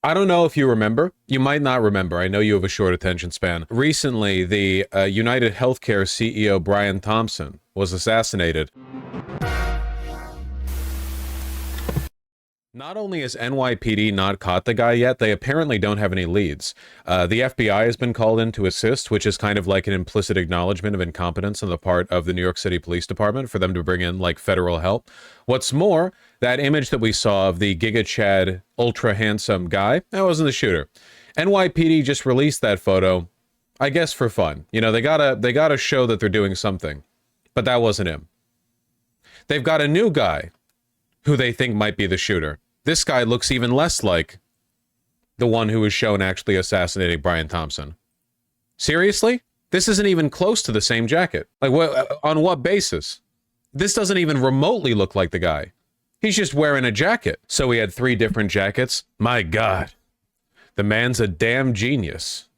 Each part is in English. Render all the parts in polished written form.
I don't know if you remember. You might not remember. I know you have a short attention span. Recently, the UnitedHealthcare CEO Brian Thompson was assassinated. Not only has NYPD not caught the guy yet, they apparently don't have any leads. The FBI has been called in to assist, which is kind of like an implicit acknowledgement of incompetence on the part of the New York City Police Department for them to bring in, like, federal help. What's more, that image that we saw of the Giga Chad ultra-handsome guy, that wasn't the shooter. NYPD just released that photo, I guess for fun. You know, they gotta show that they're doing something. But that wasn't him. They've got a new guy who they think might be the shooter. This guy looks even less like the one who was shown actually assassinating Brian Thompson. Seriously? This isn't even close to the same jacket. Like, on what basis? This doesn't even remotely look like the guy. He's just wearing a jacket. So we had 3 different jackets. My God. The man's a damn genius.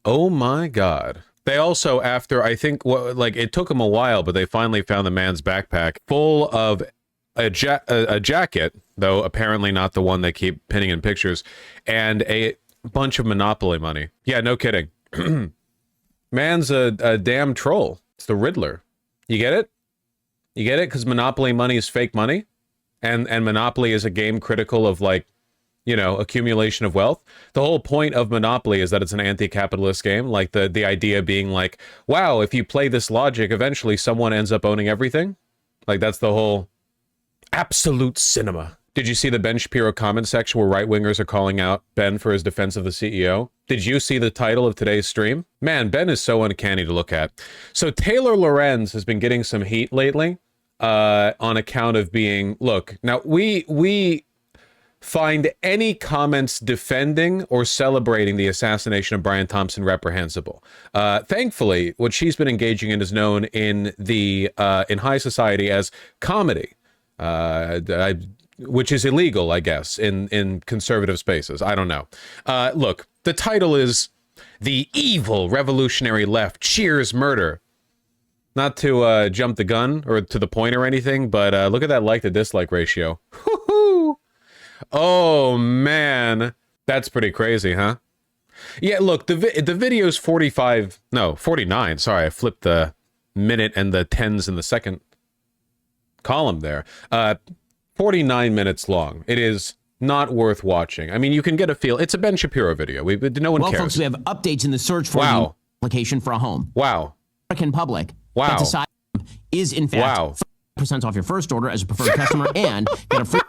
Oh my God. They also, after, I think, like, it took them a while, but they finally found the man's backpack full of a jacket, though apparently not the one they keep pinning in pictures, and a bunch of Monopoly money. Yeah, no kidding. Man's a damn troll. It's the Riddler. You get it? You get it? Because Monopoly money is fake money, and Monopoly is a game critical of, like, you know, accumulation of wealth. The whole point of Monopoly is that it's an anti-capitalist game. Like, the idea being like, wow, if you play this logic, eventually someone ends up owning everything. Like, that's the whole absolute cinema. Did you see the Ben Shapiro comment section where right-wingers are calling out Ben for his defense of the CEO? Did you see the title of today's stream? Man, Ben is so uncanny to look at. So Taylor Lorenz has been getting some heat lately on account of being, look, now we find any comments defending or celebrating the assassination of Brian Thompson reprehensible. Thankfully, what she's been engaging in is known in high society as comedy. Which is illegal, I guess, in conservative spaces. I don't know. Look, the title is "The Evil Revolutionary Left Cheers Murder." Not to jump the gun or to the point or anything, but look at that like to dislike ratio. Oh man, that's pretty crazy, huh? Yeah, look, the video's 49. Sorry, I flipped the minute and the tens in the second column there. 49 minutes long. It is not worth watching. I mean, you can get a feel. It's a Ben Shapiro video. No one cares. Well, folks, we have updates in the search for the application for a home. Wow. American public. That decide is in fact 5% off your first order as a preferred customer and get a free.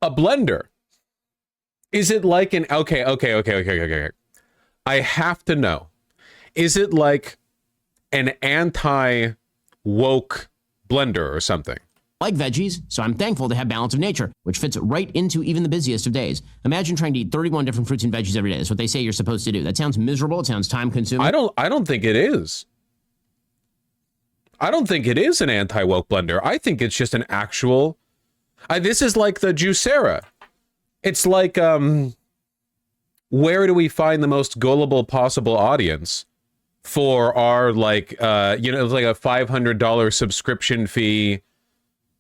A blender. Is it like an okay. I have to know. Is it like an anti-woke blender or something? Like veggies, so I'm thankful to have Balance of Nature, which fits right into even the busiest of days. Imagine trying to eat 31 different fruits and veggies every day. That's what they say you're supposed to do. That sounds miserable. It sounds time consuming. I don't think it is. I don't think it is an anti-woke blender. I think it's just an actual. This is like the Juicera. It's like, where do we find the most gullible possible audience for our, like, you know, it's like a $500 subscription fee,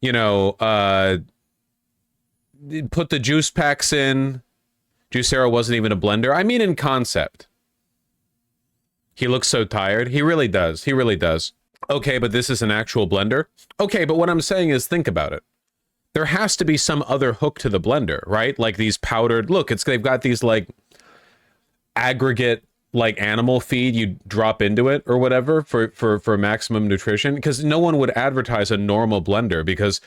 you know, put the juice packs in. Juicera wasn't even a blender. I mean, in concept. He looks so tired. He really does. He really does. Okay, but this is an actual blender. Okay, but what I'm saying is, think about it. There has to be some other hook to the blender, right? Like these powdered, look, they've got these like aggregate like animal feed you drop into it or whatever for maximum nutrition, because no one would advertise a normal blender because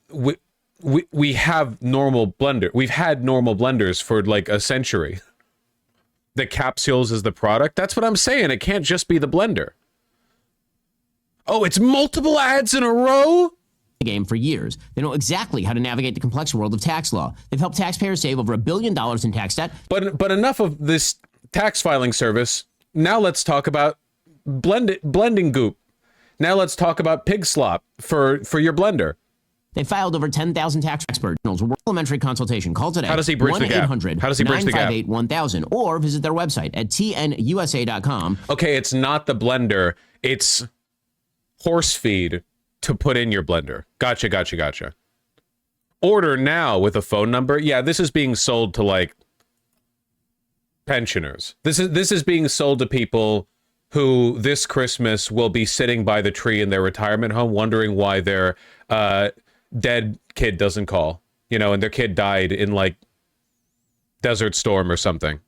we have normal blender. We've had normal blenders for like a century. The capsules is the product. That's what I'm saying. It can't just be the blender. Oh, it's multiple ads in a row? Game for years. They know exactly how to navigate the complex world of tax law. They've helped taxpayers save over $1 billion in tax debt. But enough of this tax filing service. Now let's talk about blending goop. Now let's talk about pig slop for your blender. They filed over 10,000 tax experts. Parliamentary consultation. Call today. How does he bridge the gap? How does he bridge the gap? 958-1000 or visit their website at tnusa.com. Okay, it's not the blender. It's horse feed to put in your blender. Gotcha. Order now with a phone number. Yeah, this is being sold to like pensioners. This is being sold to people who this Christmas will be sitting by the tree in their retirement home wondering why their dead kid doesn't call, you know, and their kid died in like Desert Storm or something.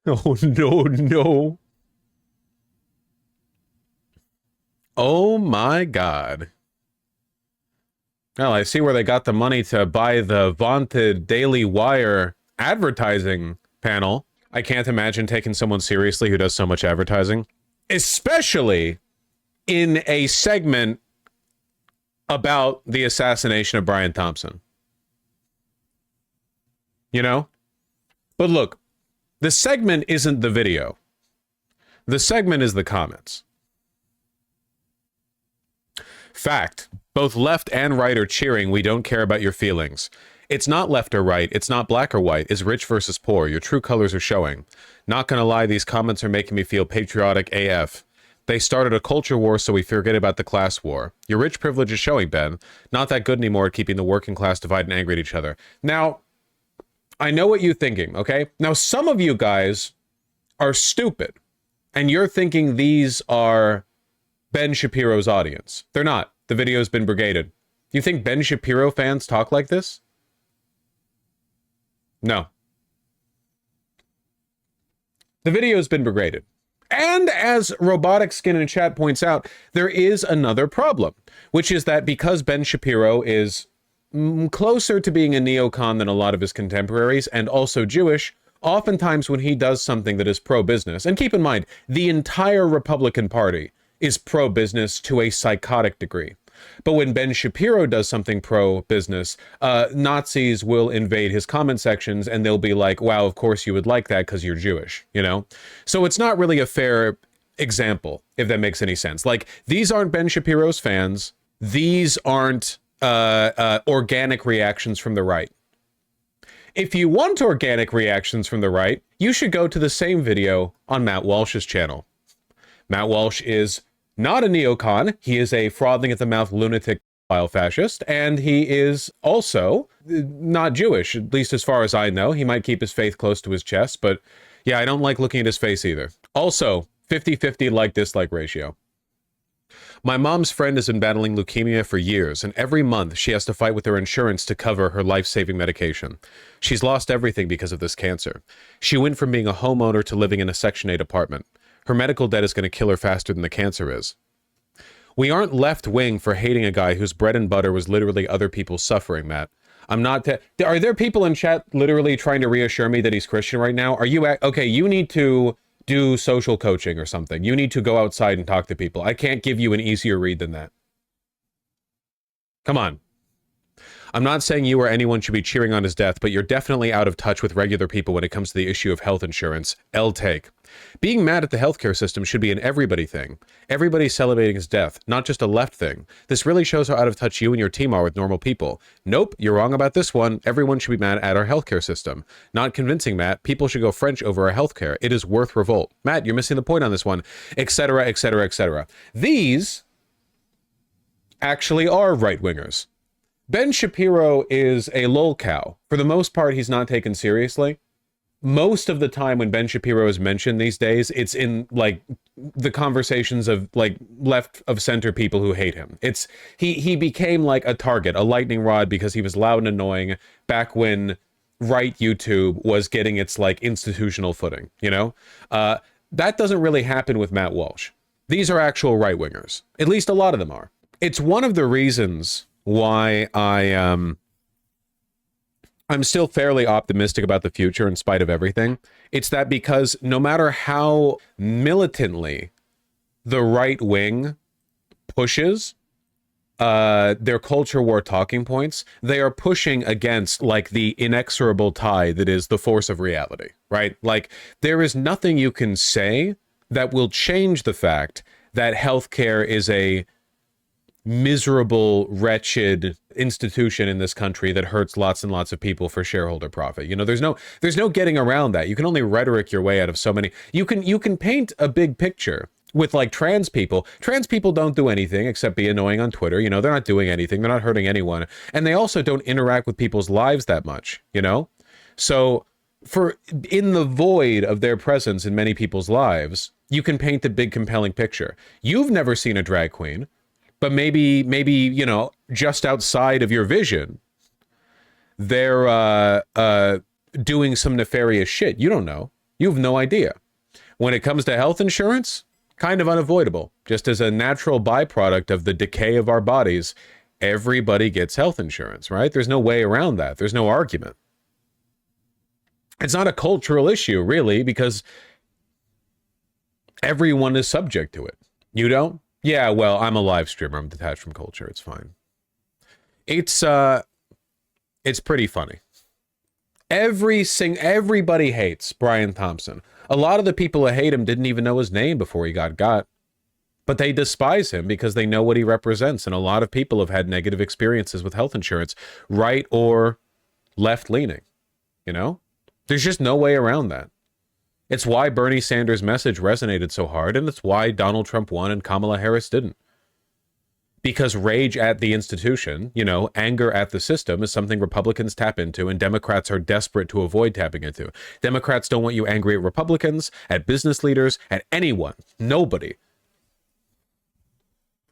Oh, no. Oh my God. Well, I see where they got the money to buy the vaunted Daily Wire advertising panel. I can't imagine taking someone seriously who does so much advertising, especially in a segment about the assassination of Brian Thompson. You know? But look, the segment isn't the video. The segment is the comments. Fact. Both left and right are cheering. We don't care about your feelings. It's not left or right. It's not black or white. It's rich versus poor. Your true colors are showing. Not gonna lie, these comments are making me feel patriotic AF. They started a culture war, so we forget about the class war. Your rich privilege is showing, Ben. Not that good anymore at keeping the working class divided and angry at each other. Now, I know what you're thinking, okay? Now, some of you guys are stupid, and you're thinking these are Ben Shapiro's audience. They're not. The video's been brigaded. You think Ben Shapiro fans talk like this? No. The video's been brigaded. And as Robotic Skin in chat points out, there is another problem, which is that because Ben Shapiro is closer to being a neocon than a lot of his contemporaries and also Jewish, oftentimes when he does something that is pro-business, and keep in mind, the entire Republican Party is pro-business to a psychotic degree. But when Ben Shapiro does something pro-business, Nazis will invade his comment sections and they'll be like, wow, of course you would like that because you're Jewish, you know? So it's not really a fair example, if that makes any sense. Like, these aren't Ben Shapiro's fans. These aren't organic reactions from the right. If you want organic reactions from the right, you should go to the same video on Matt Walsh's channel. Matt Walsh is not a neocon. He is a frothing at the mouth lunatic file fascist, and he is also not Jewish, at least as far as I know. He might keep his faith close to his chest, but yeah, I don't like looking at his face either. Also, 50-50 like-dislike ratio. My mom's friend has been battling leukemia for years, and every month she has to fight with her insurance to cover her life-saving medication. She's lost everything because of this cancer. She went from being a homeowner to living in a Section 8 apartment. Her medical debt is going to kill her faster than the cancer is. We aren't left-wing for hating a guy whose bread and butter was literally other people's suffering, Matt. I'm not... Are there people in chat literally trying to reassure me that he's Christian right now? Are you... Okay, you need to do social coaching or something. You need to go outside and talk to people. I can't give you an easier read than that. Come on. I'm not saying you or anyone should be cheering on his death, but you're definitely out of touch with regular people when it comes to the issue of health insurance. Take. Being mad at the healthcare system should be an everybody thing. Everybody's celebrating his death, not just a left thing. This really shows how out of touch you and your team are with normal people. Nope, you're wrong about this one. Everyone should be mad at our healthcare system. Not convincing, Matt. People should go French over our healthcare. It is worth revolt. Matt, you're missing the point on this one, etc., etc., etc. These actually are right-wingers. Ben Shapiro is a lolcow. For the most part, he's not taken seriously. Most of the time when Ben Shapiro is mentioned these days, it's in like the conversations of like left of center people who hate him. It's he became like a target, a lightning rod, because he was loud and annoying back when right YouTube was getting its like institutional footing, you know? That doesn't really happen with Matt Walsh. These are actual right-wingers. At least a lot of them are. It's one of the reasons why I'm still fairly optimistic about the future in spite of everything. It's that because no matter how militantly the right wing pushes their culture war talking points, they are pushing against like the inexorable tide that is the force of reality, right? Like, there is nothing you can say that will change the fact that healthcare is a miserable, wretched institution in this country that hurts lots and lots of people for shareholder profit. You know, there's no getting around that. You can only rhetoric your way out of so many. You can paint a big picture with like trans people. Trans people don't do anything except be annoying on Twitter. You know, they're not doing anything. They're not hurting anyone. And they also don't interact with people's lives that much, you know? So for in the void of their presence in many people's lives, you can paint the big compelling picture. You've never seen a drag queen, but maybe, you know, just outside of your vision, they're doing some nefarious shit. You don't know. You have no idea. When it comes to health insurance, kind of unavoidable. Just as a natural byproduct of the decay of our bodies, everybody gets health insurance, right? There's no way around that. There's no argument. It's not a cultural issue, really, because everyone is subject to it. You don't? Yeah, well, I'm a live streamer. I'm detached from culture. It's fine. It's pretty funny. Everybody hates Brian Thompson. A lot of the people that hate him didn't even know his name before he got. But they despise him because they know what he represents. And a lot of people have had negative experiences with health insurance, right or left-leaning. You know? There's just no way around that. It's why Bernie Sanders' message resonated so hard, and it's why Donald Trump won and Kamala Harris didn't. Because rage at the institution, you know, anger at the system is something Republicans tap into, and Democrats are desperate to avoid tapping into. Democrats don't want you angry at Republicans, at business leaders, at anyone. Nobody.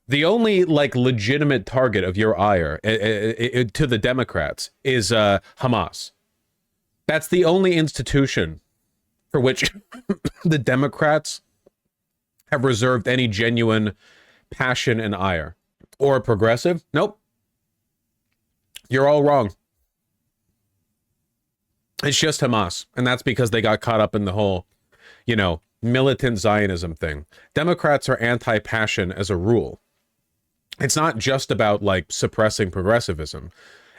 The only, like, legitimate target of your ire to the Democrats is Hamas. That's the only institution for which the Democrats have reserved any genuine passion and ire. Or a progressive? Nope. You're all wrong. It's just Hamas. And that's because they got caught up in the whole, you know, militant Zionism thing. Democrats are anti-passion as a rule. It's not just about, like, suppressing progressivism.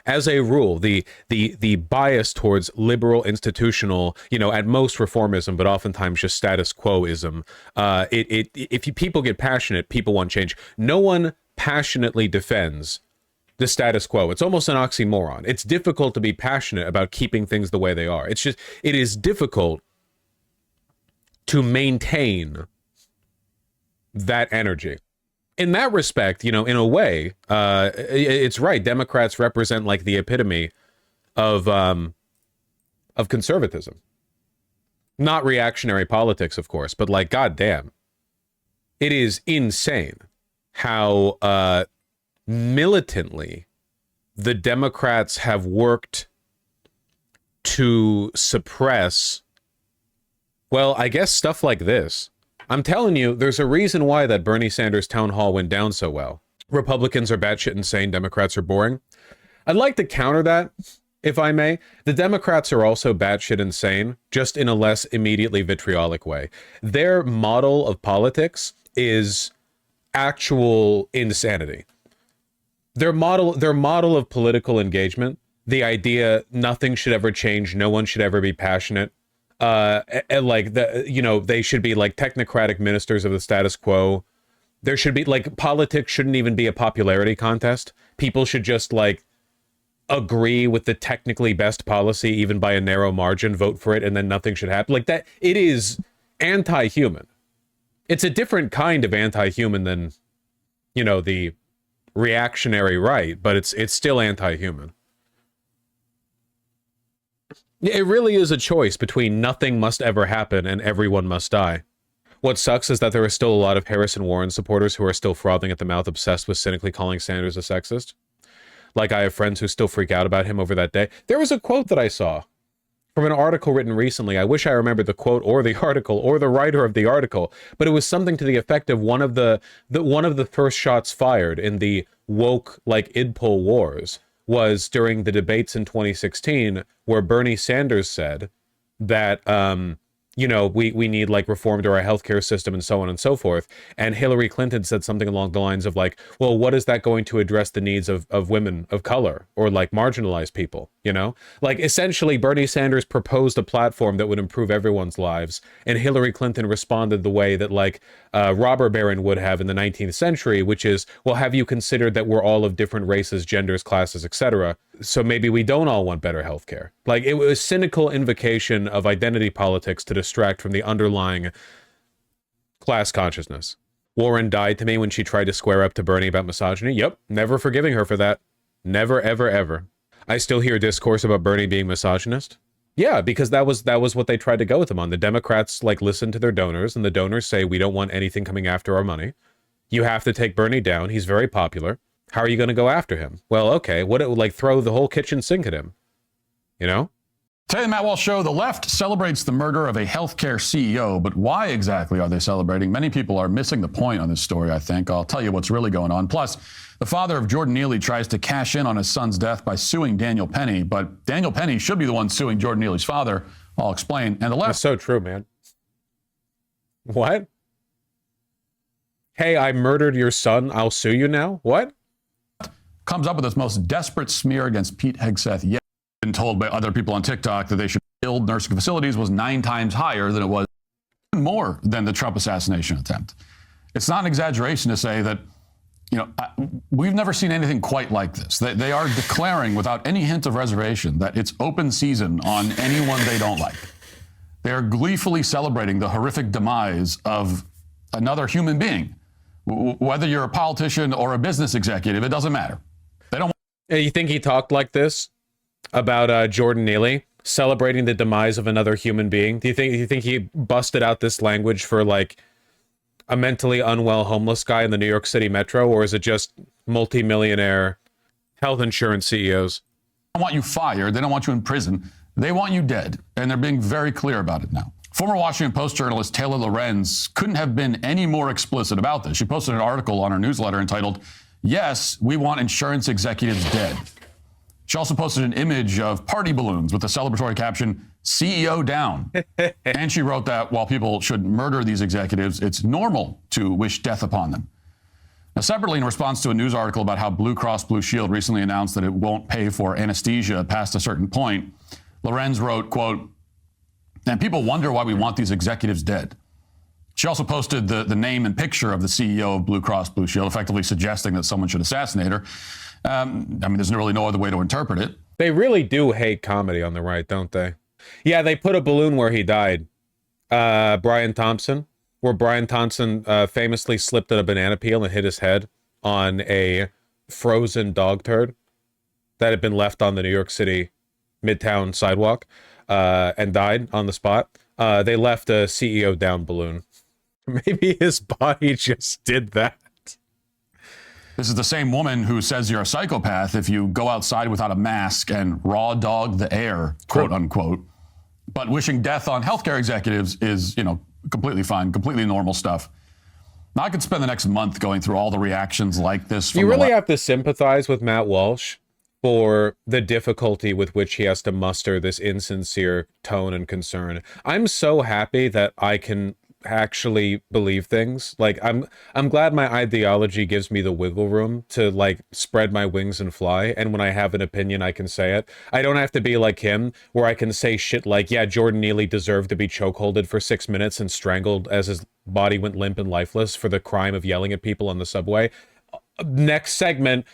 As a rule, the bias towards liberal, institutional, you know, at most reformism, but oftentimes just status quoism. If people get passionate, people want change. No one passionately defends the status quo. It's almost an oxymoron. It's difficult to be passionate about keeping things the way they are. It is difficult to maintain that energy. In that respect, you know, in a way, it's right. Democrats represent like the epitome of conservatism. Not reactionary politics, of course, but like, goddamn, it is insane how militantly the Democrats have worked to suppress, well, I guess stuff like this. I'm telling you, there's a reason why that Bernie Sanders town hall went down so well. Republicans are batshit insane, Democrats are boring. I'd like to counter that, if I may. The Democrats are also batshit insane, just in a less immediately vitriolic way. Their model of politics is actual insanity. Their model of political engagement, the idea nothing should ever change, no one should ever be passionate, like the, you know, they should be like technocratic ministers of the status quo. There should be like, politics shouldn't even be a popularity contest. People should just like agree with the technically best policy, even by a narrow margin, vote for it, and then nothing should happen. Like that, it is anti-human. It's a different kind of anti-human than, you know, the reactionary right, but it's still anti-human. It really is a choice between nothing must ever happen and everyone must die. What sucks is that there are still a lot of Harrison Warren supporters who are still frothing at the mouth, obsessed with cynically calling Sanders a sexist. Like, I have friends who still freak out about him over that day. There was a quote that I saw from an article written recently. I wish I remembered the quote or the article or the writer of the article, but it was something to the effect of one of the first shots fired in the woke, like, idpol wars was during the debates in 2016, where Bernie Sanders said that you know, we need like reform to our healthcare system and so on and so forth. And Hillary Clinton said something along the lines of like, well, what is that going to address the needs of women of color or like marginalized people, you know? Like essentially Bernie Sanders proposed a platform that would improve everyone's lives. And Hillary Clinton responded the way that like robber baron would have in the 19th century, which is, well, have you considered that we're all of different races, genders, classes, etc.? So maybe we don't all want better healthcare. Like it was a cynical invocation of identity politics to distract from the underlying class consciousness. Warren died to me when she tried to square up to Bernie about misogyny. Yep, never forgiving her for that. Never, ever, ever. I still hear discourse about Bernie being misogynist. Yeah, because that was what they tried to go with him on. The Democrats like listen to their donors, and the donors say we don't want anything coming after our money. You have to take Bernie down. He's very popular. How are you going to go after him? Well, okay, what it would like throw the whole kitchen sink at him, you know? Today, the Matt Walsh Show, the left celebrates the murder of a healthcare CEO, but why exactly are they celebrating? Many people are missing the point on this story, I think. I'll tell you what's really going on. Plus, the father of Jordan Neely tries to cash in on his son's death by suing Daniel Penny, but Daniel Penny should be the one suing Jordan Neely's father. I'll explain. And the left... That's so true, man. What? Hey, I murdered your son. I'll sue you now? What? Comes up with its most desperate smear against Pete Hegseth yet. Been told by other people on TikTok that they should build nursing facilities was 9 times higher than it was, more than the Trump assassination attempt. It's not an exaggeration to say that, you know, we've never seen anything quite like this. They are declaring without any hint of reservation that it's open season on anyone they don't like. They are gleefully celebrating the horrific demise of another human being. Whether you're a politician or a business executive, it doesn't matter. They don't. You think he talked like this about Jordan Neely celebrating the demise of another human being? Do you think he busted out this language for like a mentally unwell homeless guy in the New York City metro, or is it just multimillionaire health insurance CEOs? They don't want you fired. They don't want you in prison. They want you dead, and they're being very clear about it now. Former Washington Post journalist Taylor Lorenz couldn't have been any more explicit about this. She posted an article on her newsletter entitled, "Yes, we want insurance executives dead." She also posted an image of party balloons with the celebratory caption, "CEO down." And she wrote that while people should murder these executives, it's normal to wish death upon them. Now, separately, in response to a news article about how Blue Cross Blue Shield recently announced that it won't pay for anesthesia past a certain point, Lorenz wrote, quote, "And people wonder why we want these executives dead." She also posted the name and picture of the CEO of Blue Cross Blue Shield, effectively suggesting that someone should assassinate her. I mean, there's really no other way to interpret it. They really do hate comedy on the right, don't they? Yeah, they put a balloon where he died. Brian Thompson, where Brian Thompson famously slipped at a banana peel and hit his head on a frozen dog turd that had been left on the New York City Midtown sidewalk and died on the spot. They left a CEO down balloon. Maybe his body just did that. This is the same woman who says you're a psychopath if you go outside without a mask and raw dog the air, quote unquote. But wishing death on healthcare executives is, you know, completely fine, completely normal stuff. Now, I could spend the next month going through all the reactions like this. From you really have to sympathize with Matt Walsh for the difficulty with which he has to muster this insincere tone and concern. I'm so happy that I can actually believe things. Like I'm glad my ideology gives me the wiggle room to like spread my wings and fly, and when I have an opinion I can say it. I don't have to be like him where I can say shit like, yeah, Jordan Neely deserved to be chokeholded for 6 minutes and strangled as his body went limp and lifeless for the crime of yelling at people on the subway. Next segment,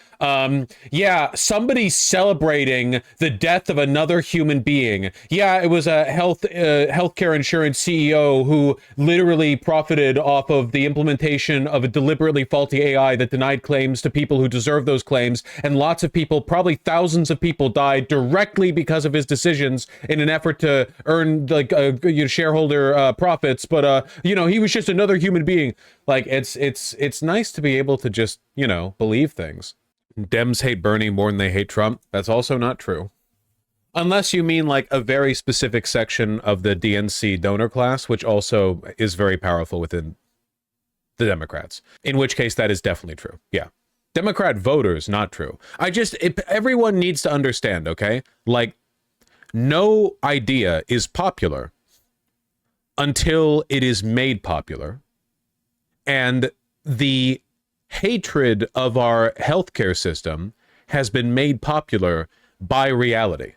yeah, somebody's celebrating the death of another human being. Yeah, it was a healthcare insurance CEO who literally profited off of the implementation of a deliberately faulty AI that denied claims to people who deserve those claims, and lots of people, probably thousands of people, died directly because of his decisions in an effort to earn like shareholder profits. But you know, he was just another human being. Like it's nice to be able to just, you know, believe things. Dems hate Bernie more than they hate Trump. That's also not true. Unless you mean like a very specific section of the DNC donor class, which also is very powerful within the Democrats. In which case that is definitely true. Yeah. Democrat voters, not true. Everyone needs to understand, okay? Like, no idea is popular until it is made popular. And the hatred of our healthcare system has been made popular by reality.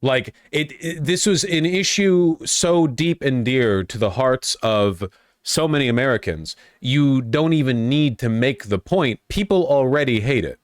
Like, this was an issue so deep and dear to the hearts of so many Americans. You don't even need to make the point. People already hate it.